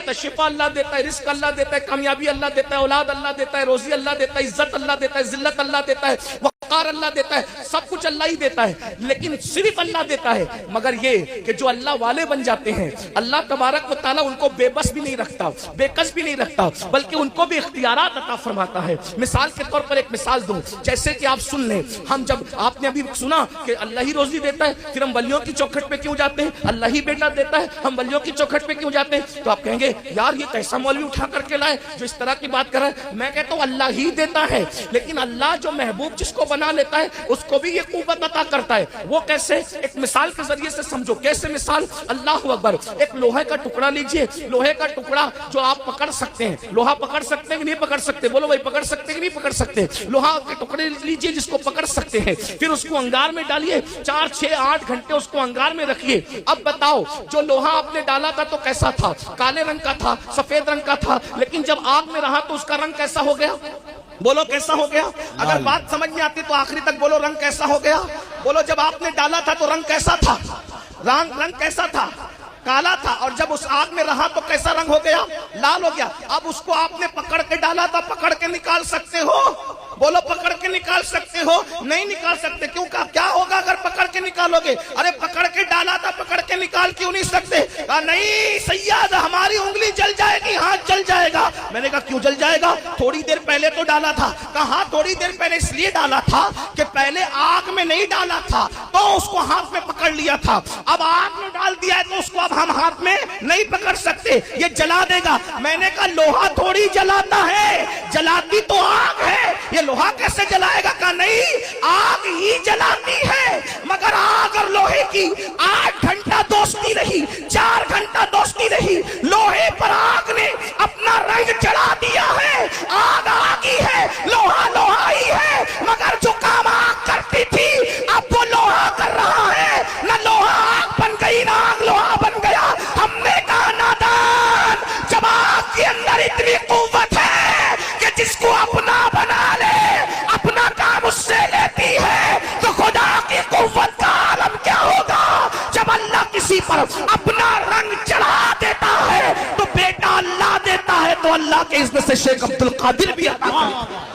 देता है, शिफा अल्लाह देता है, रिस्क अल्लाह देता है, कामयाबी अल्लाह देता है, औलाद अल्लाह देता है, रोजी अल्लाह देता है, इज्जत अल्लाह देता है, जिल्लत अल्लाह देता है, वक़ार अल्लाह देता है, सब कुछ अल्लाह ही देता है। लेकिन सिर्फ अल्लाह देता है, मगर ये कि जो अल्लाह वाले बन जाते हैं, अल्लाह तबारक व तआला उनको बेबस भी नहीं रखता, बेकस भी नहीं रखता, बल्कि उनको भी इख्तियारात अता फरमाता है। मिसाल के तौर पर एक मिसाल दूं, जैसे कि आप सुन लें, हम जब आपने अभी सुना कि अल्लाह ही रोजी देता है, फिर हम वलियों की चौखट पे क्यों जाते हैं? अल्लाह ही बेटा देता है, हम वलियों की चौखट पे क्यों जाते हैं? तो आप कहेंगे यार ये कैसा मौलवी उठा करके लाए जो इस तरह की बात कर रहा है। मैं कहता हूं अल्लाह ही देता है, लेकिन अल्लाह जो महबूब जिसको बना लेता है उसको भी ये कुव्वत अता करता है। वो कैसे? एक मिसाल के जरिए से समझो। कैसे मिसाल? अल्लाह अकबर। एक लोहे का टुकड़ा लीजिए, लोहे का टुकड़ा जो आप पकड़ सकते हैं, लोहा पकड़ सकते हैं कि नहीं पकड़ सकते? बोलो भाई, पकड़ सकते कि नहीं पकड़ सकते? लोहा के टुकड़े लीजिए जिसको पकड़ सकते हैं, फिर उसको अंगार में डालिए, 4, 6, 8 घंटे उसको अंगार में रखिए। अब बताओ जो लोहा आपने डाला था तो कैसा था? काले रंग का था, सफेद रंग का था, लेकिन जब आग में रहा तो उसका रंग कैसा हो गया? बोलो कैसा हो गया? अगर बात समझ में आती तो आखिरी तक बोलो, रंग कैसा हो गया? बोलो जब आपने डाला था तो रंग कैसा था? रंग कैसा था? काला था। और जब उस आग में रहा तो कैसा रंग हो गया? लाल हो गया। अब उसको आपने पकड़ के डाला था, पकड़ के निकाल सकते हो? बोलो पकड़ के निकाल सकते हो? नहीं निकाल सकते। क्यों? क्या होगा अगर पकड़ के निकालोगे? अरे पकड़ के डाला था, पकड़ के निकाल क्यों नहीं सकते? कहा नहीं सैयद हमारी उंगली जल जाएगी, हाथ जल जाएगा। मैंने कहा क्यों जल जाएगा? थोड़ी देर पहले तो डाला था। कहा हाँ थोड़ी देर पहले इसलिए डाला था कि पहले आग में नहीं डाला था तो उसको हाथ में पकड़ लिया था, अब आग में डाल दिया है तो उसको अब हम हाथ में नहीं पकड़ सकते, ये जला देगा। मैंने कहा लोहा थोड़ी जलाता है, जलाती तो आग है, ये लोहा कैसे जलाएगा? कहा नहीं आग ही जलाती है। मगर आग और लोहे की 8 घंटा दोस्ती रही, 4 घंटा दोस्ती रही, लोहे पर आग ने अपना रंग चढ़ा दिया है। आग आग ही है, लोहा लोहा ही है, मगर जो काम आग करती थी अब वो लोहा कर रहा है। न लोहा आग बन गई, ना आग लोहा बन गया। हमने कहा नादान, जब आग के अंदर इतनी कुव्वत है कि जिसको अपना बना ले, अपना काम उससे लेती है, तो खुदा की कुव्वत का आलम क्या होगा? जब अल्लाह किसी पर अपना रंग चढ़ा देता है तो बेटा अल्लाह देता है, तो अल्लाह के इज्जत से शेख अब्दुल कादिर भी आता है।